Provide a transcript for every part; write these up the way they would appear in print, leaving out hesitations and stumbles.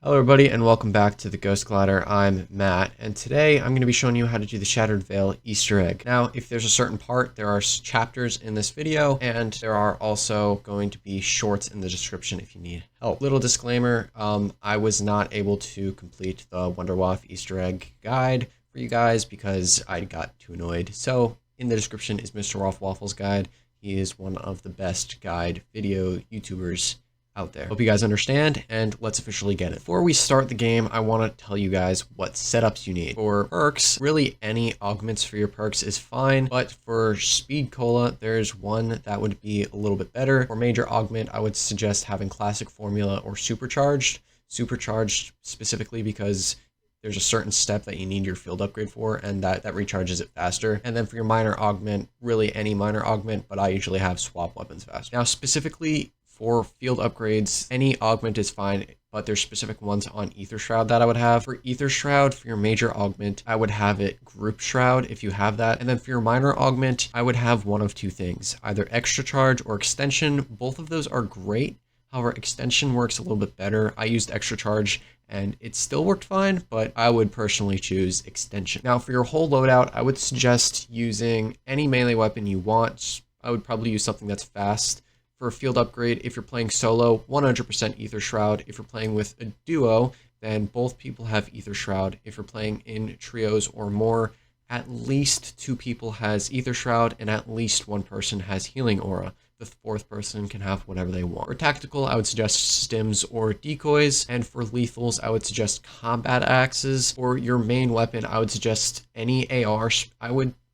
Hello everybody and welcome back to the Ghost Glider. I'm Matt and today I'm going to be showing you how to do the Shattered Veil Easter egg. Now if there's a certain part, there are chapters in this video and there are also going to be shorts in the description if you need help. Little disclaimer, I was not able to complete the WonderWaff Easter egg guide for you guys because I got too annoyed. So in the description is MrRoflWaffles guide. He is one of the best guide video YouTubers out there. Hope you guys understand, and let's officially get it. Before we start the game, I want to tell you guys what setups you need. For perks, really any augments for your perks is fine, but for speed cola, there's one that would be a little bit better. For major augment, I would suggest having classic formula or supercharged. Supercharged specifically because there's a certain step that you need your field upgrade for, and that recharges it faster. And then for your minor augment, really any minor augment, but I usually have swap weapons faster. Now specifically for field upgrades, any augment is fine, but there's specific ones on Ether Shroud that I would have. For Ether Shroud, for your major augment, I would have it Group Shroud if you have that. And then for your minor augment, I would have one of two things, either Extra Charge or Extension. Both of those are great. However, Extension works a little bit better. I used Extra Charge and it still worked fine, but I would personally choose Extension. Now for your whole loadout, I would suggest using any melee weapon you want. I would probably use something that's fast. For a field upgrade, if you're playing solo, 100% Ether Shroud. If you're playing with a duo, then both people have Ether Shroud. If you're playing in trios or more, at least 2 people has Ether Shroud and at least 1 person has Healing Aura. The 4th person can have whatever they want. For tactical, I would suggest stims or decoys, and for lethals, I would suggest combat axes. For your main weapon, I would suggest any AR.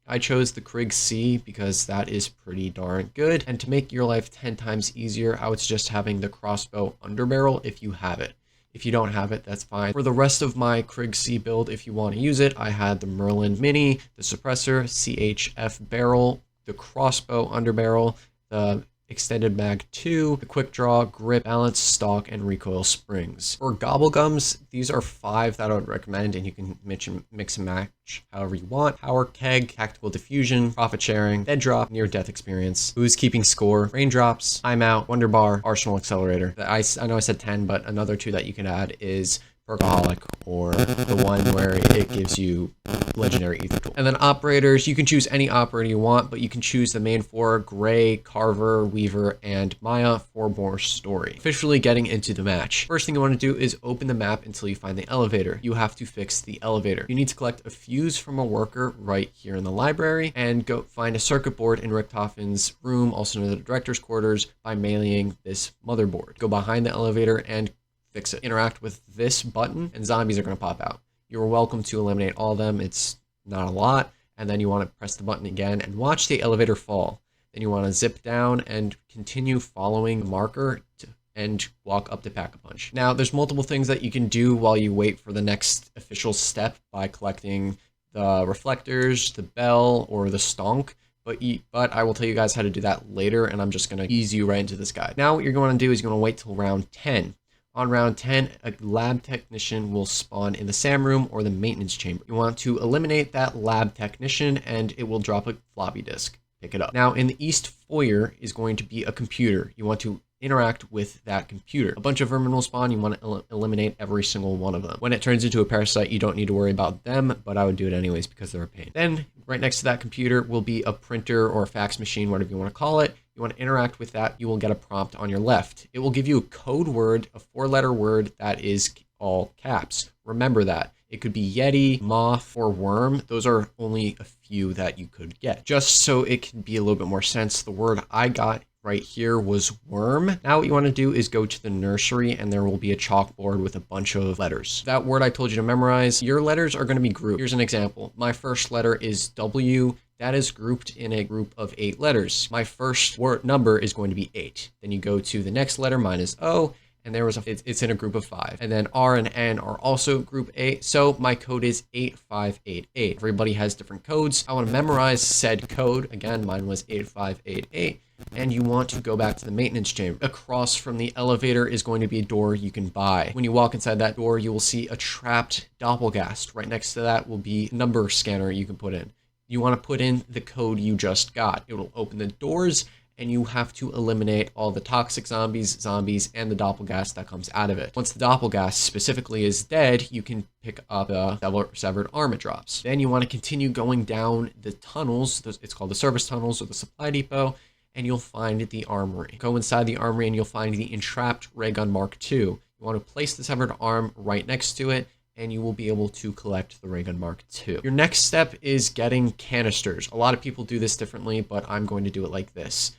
I chose the Krig C because that is pretty darn good. And to make your life 10 times easier, I would suggest having the crossbow underbarrel if you have it. If you don't have it, that's fine. For the rest of my Krig C build, if you want to use it, I had the Merlin Mini, the suppressor, CHF barrel, the crossbow underbarrel, the extended mag 2, the quick draw, grip, balance, stock, and recoil springs. For gobblegums, these are 5 that I would recommend, and you can mix and match however you want. Power keg, tactical diffusion, profit sharing, dead drop, near death experience, who's keeping score, raindrops, timeout, wonder bar, arsenal accelerator. I know I said 10, but another 2 that you can add is Perkaholic, or the one where it gives you legendary ether tool. And then operators, you can choose any operator you want, but you can choose the main 4, Gray, Carver, Weaver, and Maya for more story. Officially getting into the match. First thing you want to do is open the map until you find the elevator. You have to fix the elevator. You need to collect a fuse from a worker right here in the library, and go find a circuit board in Richtofen's room, also known as the director's quarters, by meleeing this motherboard. Go behind the elevator and fix it. Interact with this button and zombies are going to pop out. You're welcome to eliminate all of them. It's not a lot. And then you want to press the button again and watch the elevator fall. Then you want to zip down and continue following the marker and walk up to Pack-a-Punch. Now, there's multiple things that you can do while you wait for the next official step by collecting the reflectors, the bell, or the stonk. But I will tell you guys how to do that later, and I'm just going to ease you right into this guide. Now, what you're going to do is you're going to wait till round 10. On round 10, a lab technician will spawn in the SAM room or the maintenance chamber. You want to eliminate that lab technician and it will drop a floppy disk. Pick it up. Now in the east foyer is going to be a computer. You want to interact with that computer. A bunch of vermin will spawn. You want to eliminate every single one of them. When it turns into a parasite, you don't need to worry about them, but I would do it anyways because they're a pain. Then right next to that computer will be a printer or a fax machine, whatever you want to call it. You want to interact with that, you will get a prompt on your left. It will give you a code word, a 4-letter word that is all caps. Remember that. It could be Yeti, Moth, or Worm. Those are only a few that you could get. Just so it can be a little bit more sense, the word I got right here was worm. Now what you want to do is go to the nursery and there will be a chalkboard with a bunch of letters. That word I told you to memorize, your letters are going to be grouped. Here's an example. My first letter is W. That is grouped in a group of 8 letters. My first word number is going to be 8. Then you go to the next letter, mine is O, and it's in a group of 5. And then R and N are also group 8. So my code is 8588. Everybody has different codes. I want to memorize said code. Again, mine was 8588. And you want to go back to the maintenance chamber. Across from the elevator is going to be a door you can buy. When you walk inside that door, you will see a trapped doppelgast. Right next to that will be a number scanner you can put in. You want to put in the code you just got. It will open the doors and you have to eliminate all the toxic zombies, and the doppelgas that comes out of it. Once the doppelgas specifically is dead, you can pick up the severed arm it drops. Then you want to continue going down the tunnels. It's called the service tunnels or the supply depot, and you'll find the armory. Go inside the armory and you'll find the entrapped Raygun Mk2. You want to place the severed arm right next to it, and you will be able to collect the Raygun Mk2. Your next step is getting canisters. A lot of people do this differently, but I'm going to do it like this.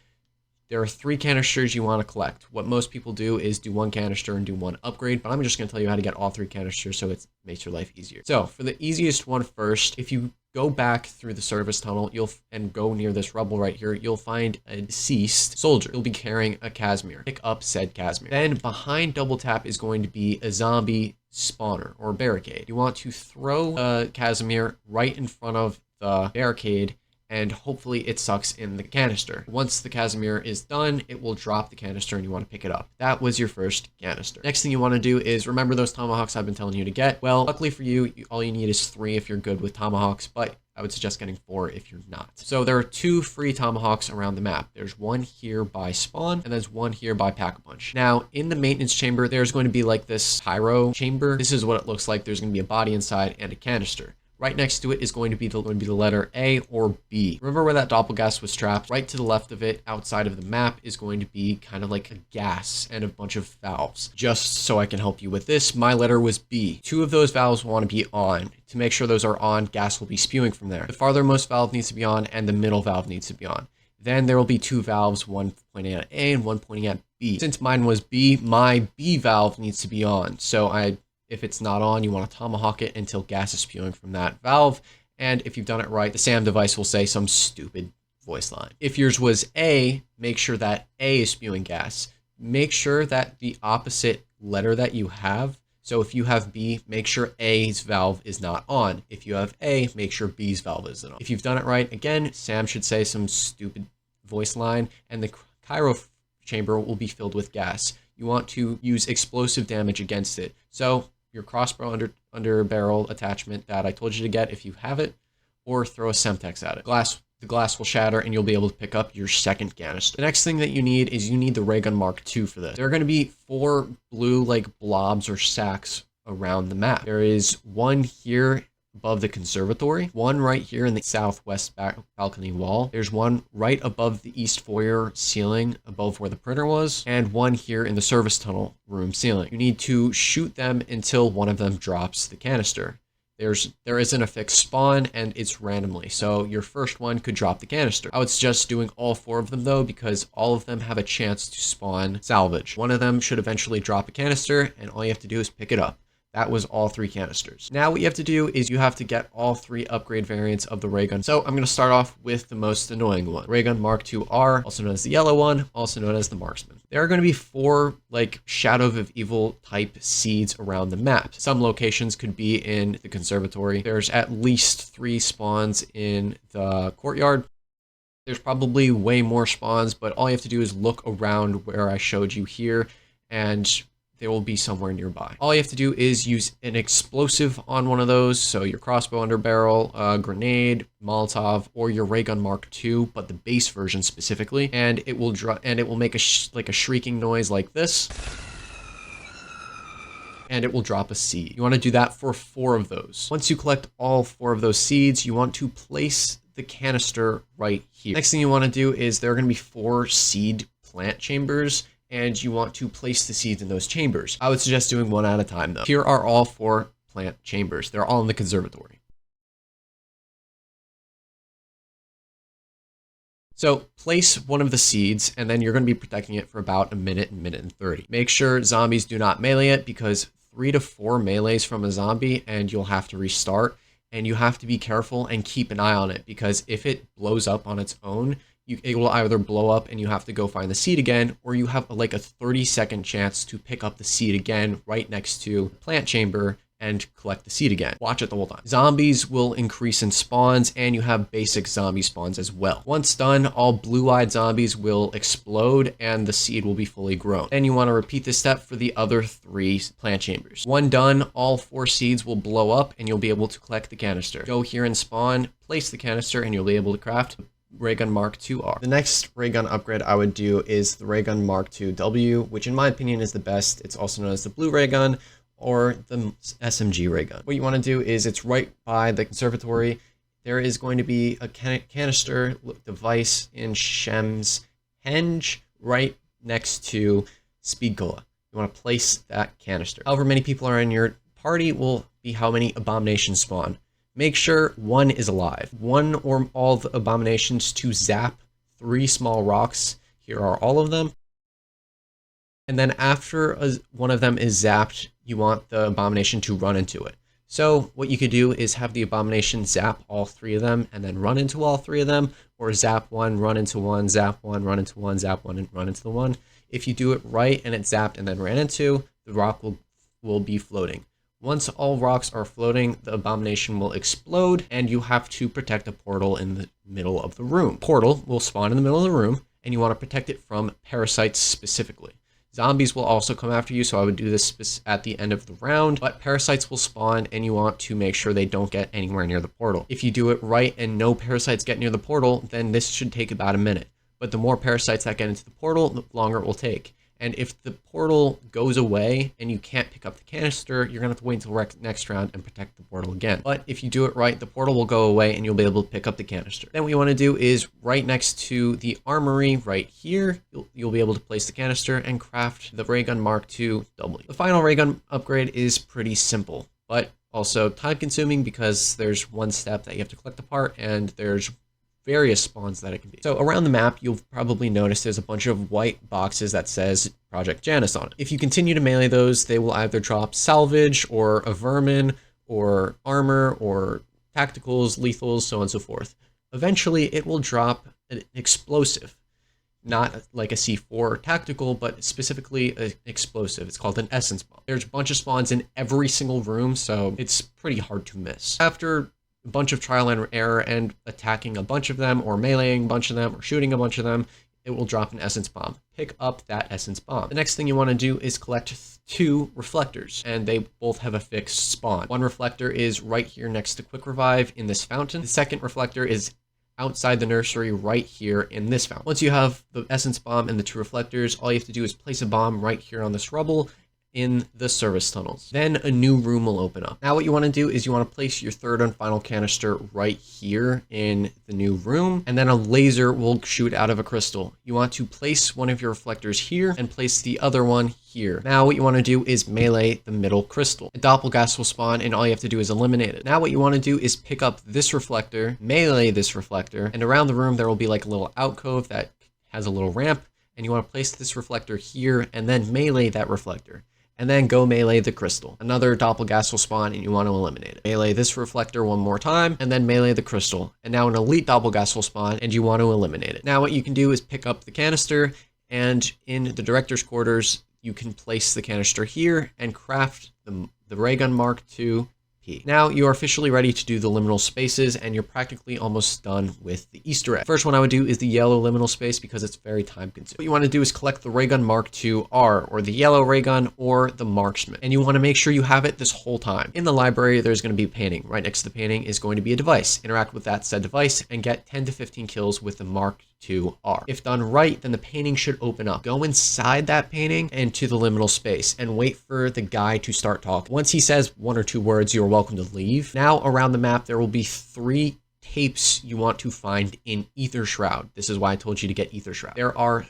There are 3 canisters you want to collect. What most people do is do 1 canister and do 1 upgrade, but I'm just going to tell you how to get all 3 canisters so it makes your life easier. So for the easiest one first, if you go back through the service tunnel and go near this rubble right here, you'll find a deceased soldier. He'll be carrying a Casimir. Pick up said Casimir. Then behind double tap is going to be a zombie spawner or barricade. You want to throw a Casimir right in front of the barricade, and hopefully it sucks in the canister. Once the Casimir is done, it will drop the canister and you want to pick it up. That was your first canister. Next thing you want to do is remember those tomahawks I've been telling you to get. Well, luckily for you, all you need is 3 if you're good with tomahawks, but I would suggest getting 4 if you're not. So there are 2 free tomahawks around the map. There's 1 here by spawn, and there's 1 here by Pack-a-Punch. Now, in the maintenance chamber, there's going to be like this pyro chamber. This is what it looks like. There's going to be a body inside and a canister. Right next to it is going to be the letter A or B. Remember where that doppelgas was trapped? Right to the left of it, outside of the map, is going to be kind of like a gas and a bunch of valves. Just so I can help you with this, my letter was B. 2 of those valves want to be on. To make sure those are on, gas will be spewing from there. The farthermost valve needs to be on, and the middle valve needs to be on. Then there will be 2 valves, one pointing at A and one pointing at B. Since mine was B, my B valve needs to be on. So if it's not on, you want to tomahawk it until gas is spewing from that valve. And if you've done it right, the SAM device will say some stupid voice line. If yours was A, make sure that A is spewing gas. Make sure that the opposite letter that you have, so if you have B, make sure A's valve is not on. If you have A, make sure B's valve isn't on. If you've done it right, again, SAM should say some stupid voice line, and the cryo chamber will be filled with gas. You want to use explosive damage against it. So your crossbow under barrel attachment that I told you to get if you have it, or throw a Semtex at it. The glass will shatter and you'll be able to pick up your second canister. The next thing that you need is you need the Raygun Mk2 for this. There are going to be 4 blue like blobs or sacks around the map. There is 1 here above the conservatory, 1 right here in the southwest balcony wall. There's 1 right above the east foyer ceiling above where the printer was, and 1 here in the service tunnel room ceiling. You need to shoot them until one of them drops the canister. There isn't a fixed spawn, and it's randomly, so your first one could drop the canister. I would suggest doing all 4 of them though, because all of them have a chance to spawn salvage. One of them should eventually drop a canister, and all you have to do is pick it up. That was all 3 canisters. Now what you have to do is you have to get all 3 upgrade variants of the Raygun. So I'm going to start off with the most annoying one. Raygun Mk2-R, also known as the yellow one, also known as the Marksman. There are going to be 4 like Shadow of Evil type seeds around the map. Some locations could be in the conservatory. There's at least 3 spawns in the courtyard. There's probably way more spawns, but all you have to do is look around where I showed you here, and they will be somewhere nearby. All you have to do is use an explosive on one of those, so your crossbow under barrel, grenade, Molotov, or your Raygun Mk2, but the base version specifically, and it will make a shrieking noise like this, and it will drop a seed. You want to do that for 4 of those. Once you collect all 4 of those seeds, you want to place the canister right here. Next thing you want to do is there are going to be 4 seed plant chambers, and you want to place the seeds in those chambers. I would suggest doing 1 at a time though. Here are all 4 plant chambers. They're all in the conservatory. So place one of the seeds, and then you're going to be protecting it for about a minute and 30. Make sure zombies do not melee it, because 3 to 4 melees from a zombie and you'll have to restart, and you have to be careful and keep an eye on it, because if it blows up on its own, it will either blow up and you have to go find the seed again, or you have like a 30-second chance to pick up the seed again right next to the plant chamber and collect the seed again. Watch it the whole time. Zombies will increase in spawns, and you have basic zombie spawns as well. Once done, all blue-eyed zombies will explode and the seed will be fully grown. Then you want to repeat this step for the other 3 plant chambers. When done, all 4 seeds will blow up and you'll be able to collect the canister. Go here and spawn, place the canister, and you'll be able to craft Raygun Mk2-R. The next Raygun upgrade I would do is the Raygun Mk2-W, which in my opinion is the best. It's also known as the blue Raygun or the SMG Raygun. What you want to do is it's right by the conservatory. There is going to be a canister device in Shem's henge right next to Speedcola. You want to place that canister. However many people are in your party will be how many abominations spawn. Make sure one is alive. One or all the abominations to zap 3 small rocks. Here are all of them. And then after one of them is zapped, you want the abomination to run into it. So what you could do is have the abomination zap all 3 of them and then run into all 3 of them, or zap one, run into one, zap one, run into one, zap one, and run into the one. If you do it right and it's zapped and then ran into, the rock will be floating. Once all rocks are floating, the abomination will explode and you have to protect a portal in the middle of the room. Portal will spawn in the middle of the room and you want to protect it from parasites specifically. Zombies will also come after you, so I would do this at the end of the round, but parasites will spawn and you want to make sure they don't get anywhere near the portal. If you do it right and no parasites get near the portal, then this should take about a minute. But the more parasites that get into the portal, the longer it will take. And if the portal goes away and you can't pick up the canister, you're going to have to wait until next round and protect the portal again. But if you do it right, the portal will go away and you'll be able to pick up the canister. Then what you want to do is right next to the armory right here, you'll be able to place the canister and craft the Raygun Mk2-W. The final Raygun upgrade is pretty simple, but also time consuming because there's one step that you have to collect apart and there's various spawns that it can be. So around the map, you'll probably notice there's a bunch of white boxes that says Project Janus on it. If you continue to melee those, they will either drop salvage or a vermin or armor or tacticals, lethals, so on and so forth. Eventually, it will drop an explosive, not like a C4 tactical, but specifically an explosive. It's called an essence bomb. There's a bunch of spawns in every single room, so it's pretty hard to miss. After a bunch of trial and error and attacking a bunch of them or meleeing a bunch of them or shooting a bunch of them, it will drop an essence bomb. Pick up that essence bomb. The next thing you want to do is collect 2 reflectors, and they both have a fixed spawn. One reflector is right here next to quick revive in this fountain. The second reflector is outside the nursery right here in this fountain. Once you have the essence bomb and the 2 reflectors, all you have to do is place a bomb right here on this rubble in the service tunnels. Then a new room will open up. Now what you want to do is you want to place your 3rd and final canister right here in the new room, and then a laser will shoot out of a crystal. You want to place one of your reflectors here and place the other one here. Now what you want to do is melee the middle crystal. A doppelgas will spawn and all you have to do is eliminate it. Now what you want to do is pick up this reflector, melee this reflector, and around the room there will be like a little alcove that has a little ramp, and you want to place this reflector here and then melee that reflector. And then go melee the crystal. Another doppelgas will spawn and you want to eliminate it. Melee this reflector one more time and then melee the crystal. And now an elite doppelgas will spawn and you want to eliminate it. Now what you can do is pick up the canister, and in the director's quarters, you can place the canister here and craft the Raygun Mk2-P. Now you are officially ready to do the liminal spaces and you're practically almost done with the Easter egg. First one I would do is the yellow liminal space because it's very time consuming. What you want to do is collect the Raygun Mk2-R or the yellow Raygun or the Marksman. And you want to make sure you have it this whole time. In the library, there's going to be a painting. Right next to the painting is going to be a device. Interact with that said device and get 10 to 15 kills with the Mk2-R. If done right, then the painting should open up. Go inside that painting and to the liminal space and wait for the guy to start talking. Once he says 1 or 2 words, you're welcome to leave. Now around the map, there will be 3 tapes you want to find in Ether Shroud. This is why I told you to get Ether Shroud. There are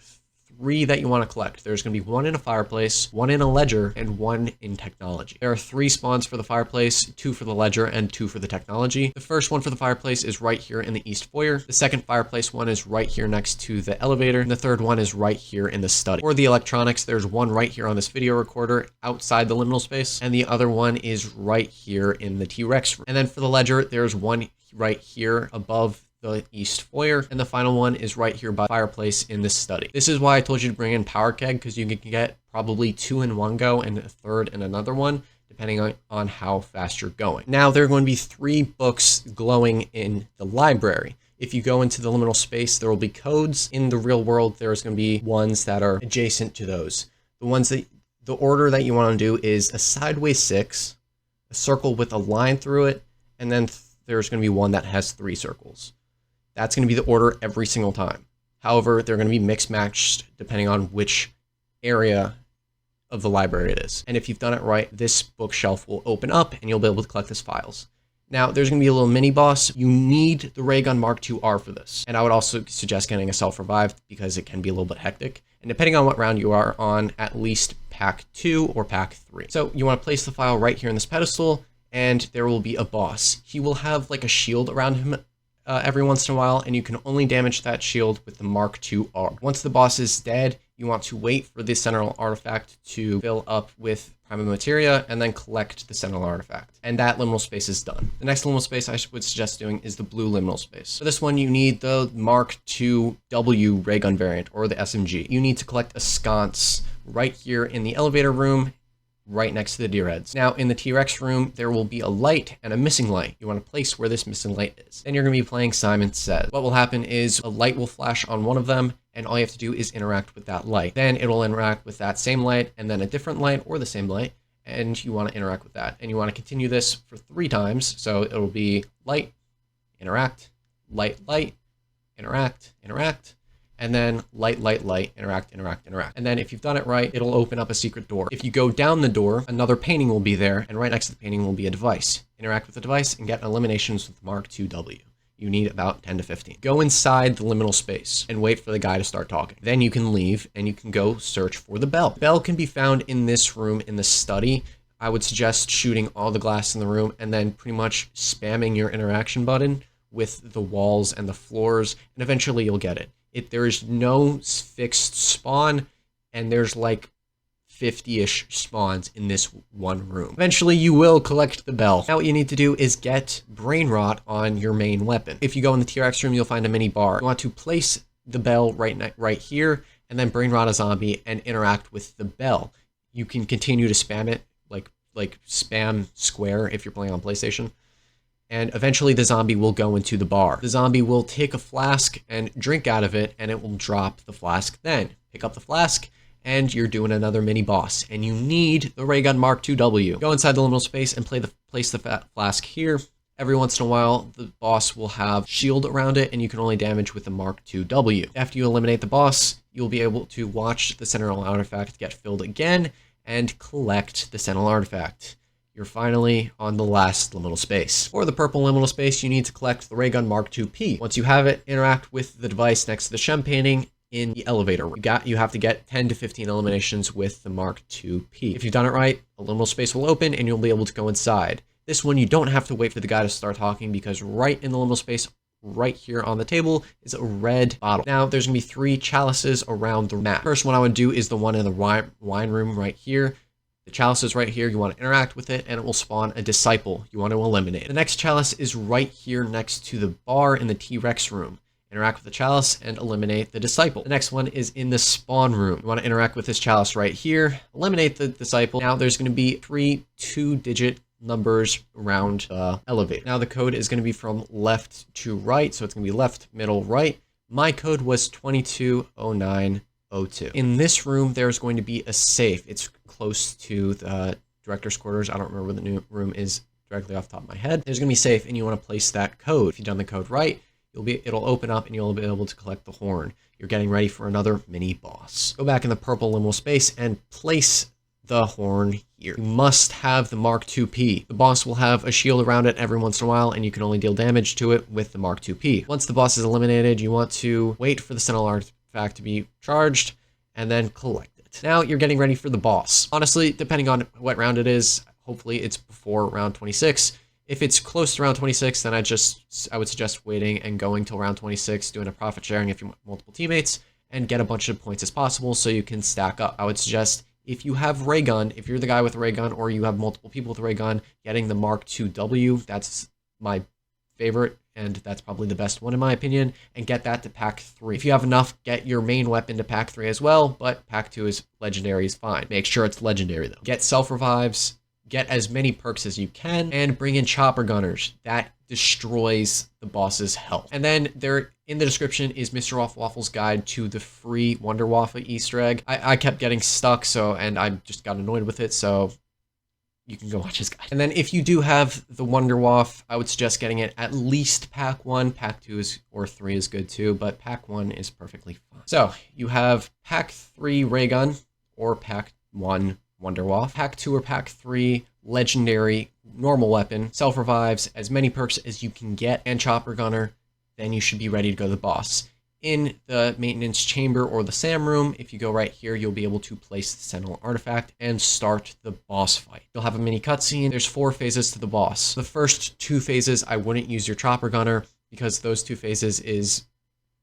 3 that you want to collect. There's going to be 1 in a fireplace, 1 in a ledger, and 1 in technology. There are 3 spawns for the fireplace, 2 for the ledger, and 2 for the technology. The first one for the fireplace is right here in the east foyer. The second fireplace one is right here next to the elevator. And the third one is right here in the study. For the electronics, there's 1 right here on this video recorder outside the liminal space, and the other one is right here in the T-Rex room. And then for the ledger, there's 1 right here above the east foyer, and the final one is right here by fireplace in this study. This is why I told you to bring in power keg, because you can get probably 2 in one go and a 3rd in another one, depending on how fast you're going. Now there are going to be 3 books glowing in the library. If you go into the liminal space, there will be codes. In the real world, there's going to be ones that are adjacent to those. The order that you want to do is a sideways 6, a circle with a line through it, and then there's going to be one that has 3 circles. That's going to be the order every single time. However, they're going to be mixed matched depending on which area of the library it is. And if you've done it right, this bookshelf will open up and you'll be able to collect these files. Now, there's going to be a little mini boss. You need the Raygun Mk2-R for this. And I would also suggest getting a self-revived because it can be a little bit hectic. And depending on what round you are on, at least pack 2 or pack 3. So you want to place the file right here in this pedestal, and there will be a boss. He will have like a shield around him every once in a while, and you can only damage that shield with the Mk2-R. Once the boss is dead, you want to wait for the Sentinel artifact to fill up with prima materia and then collect the Sentinel artifact. And that liminal space is done. The next liminal space I would suggest doing is the blue liminal space. For this one, you need the Mk2-W Raygun variant, or the SMG. You need to collect a sconce right here in the elevator room, right next to the deer heads. Now, in the T-Rex room, there will be a light and a missing light. You want to place where this missing light is. Then you're going to be playing Simon Says. What will happen is a light will flash on one of them, and all you have to do is interact with that light. Then it'll interact with that same light, and then a different light, or the same light, and you want to interact with that. And you want to continue this for 3 times, so it'll be light, interact, light, light, interact, interact, and then light, light, light, interact, interact, interact. And then if you've done it right, it'll open up a secret door. If you go down the door, another painting will be there, and right next to the painting will be a device. Interact with the device and get eliminations with Mk2-W. You need about 10 to 15. Go inside the liminal space and wait for the guy to start talking. Then you can leave and you can go search for the bell. The bell can be found in this room in the study. I would suggest shooting all the glass in the room and then pretty much spamming your interaction button with the walls and the floors, and eventually you'll get it. There is no fixed spawn, and there's like 50-ish spawns in this one room. Eventually, you will collect the bell. Now what you need to do is get brain rot on your main weapon. If you go in the T-Rex room, you'll find a mini bar. You want to place the bell right here, and then brain rot a zombie and interact with the bell. You can continue to spam it, like spam square if you're playing on PlayStation. And eventually the zombie will go into the bar. The zombie will take a flask and drink out of it, and it will drop the flask then. Pick up the flask, and you're doing another mini boss. And you need the Raygun Mk2-W. Go inside the liminal space and place the flask here. Every once in a while, the boss will have shield around it, and you can only damage with the Mk2-W. After you eliminate the boss, you'll be able to watch the Sentinel artifact get filled again and collect the Sentinel artifact. You're finally on the last liminal space. For the purple liminal space, you need to collect the Raygun Mk2-P. Once you have it, interact with the device next to the Shem painting in the elevator room. You have to get 10 to 15 eliminations with the Mk2-P. If you've done it right, a liminal space will open and you'll be able to go inside. This one, you don't have to wait for the guy to start talking, because right in the liminal space, right here on the table, is a red bottle. Now, there's gonna be 3 chalices around the map. First one I would do is the one in the wine room right here. The chalice is right here. You want to interact with it, and it will spawn a disciple you want to eliminate. The next chalice is right here next to the bar in the T-Rex room. Interact with the chalice and eliminate the disciple. The next one is in the spawn room. You want to interact with this chalice right here, eliminate the disciple. Now there's going to be 3 2-digit numbers around the elevator. Now the code is going to be from left to right, so it's going to be left, middle, right. My code was 220902. In this room, there's going to be a safe. It's close to the director's quarters. I don't remember where the new room is directly off the top of my head. There's going to be safe, and you want to place that code. If you've done the code right, it'll open up and you'll be able to collect the horn. You're getting ready for another mini boss. Go back in the purple liminal space and place the horn here. You must have the Mk2-P. The boss will have a shield around it every once in a while, and you can only deal damage to it with the Mk2-P. Once the boss is eliminated, you want to wait for the Sentinel artifact to be charged and then collect it. Now you're getting ready for the boss. Honestly, depending on what round it is, hopefully it's before round 26. If it's close to round 26, then I would suggest waiting and going till round 26, doing a profit sharing if you want multiple teammates, and get a bunch of points as possible so you can stack up. I would suggest, if you have Raygun, if you're the guy with Raygun, or you have multiple people with Raygun, getting the Mk2-W, that's my favorite, and that's probably the best one in my opinion, and get that to pack 3. If you have enough, get your main weapon to pack 3 as well, but pack 2 is legendary is fine. Make sure it's legendary though. Get self-revives, get as many perks as you can, and bring in chopper gunners. That destroys the boss's health. And then there in the description is MrRoflWaffles' guide to the free Wonder Waffle Easter egg. I kept getting stuck, and I just got annoyed with it, so you can go watch his guide. And then if you do have the Wonder Waff, I would suggest getting it at least pack 1. Pack 2 or 3 is good too, but pack 1 is perfectly fine. So you have pack 3 Raygun or pack 1 Wonder Waff. Pack 2 or pack 3 legendary normal weapon, self-revives, as many perks as you can get, and chopper gunner, then you should be ready to go to the boss. In the maintenance chamber or the SAM room, if you go right here, you'll be able to place the Sentinel artifact and start the boss fight. You'll have a mini cutscene. There's 4 phases to the boss. The first 2 phases, I wouldn't use your chopper gunner because those 2 phases is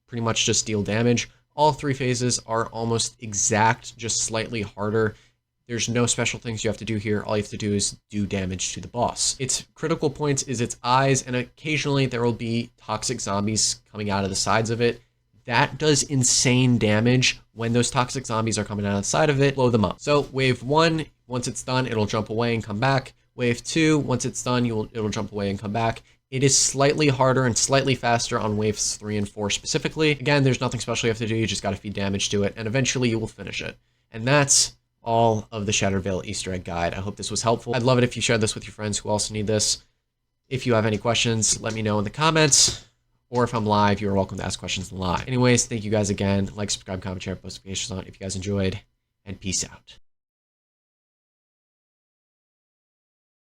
pretty much just deal damage. All 3 phases are almost exact, just slightly harder. There's no special things you have to do here. All you have to do is do damage to the boss. Its critical points is its eyes, and occasionally there will be toxic zombies coming out of the sides of it. That does insane damage when those toxic zombies are coming out of the side of it. Blow them up. So wave 1, once it's done, it'll jump away and come back. Wave 2, once it's done, it'll jump away and come back. It is slightly harder and slightly faster on waves 3 and 4 specifically. Again, there's nothing special you have to do. You just got to feed damage to it, and eventually you will finish it. And that's all of the Shattered Veil Easter egg guide. I hope this was helpful. I'd love it if you shared this with your friends who also need this. If you have any questions, let me know in the comments. Or if I'm live, you're welcome to ask questions live. Anyways, thank you guys again. Like, subscribe, comment, share, post notifications on if you guys enjoyed, and peace out.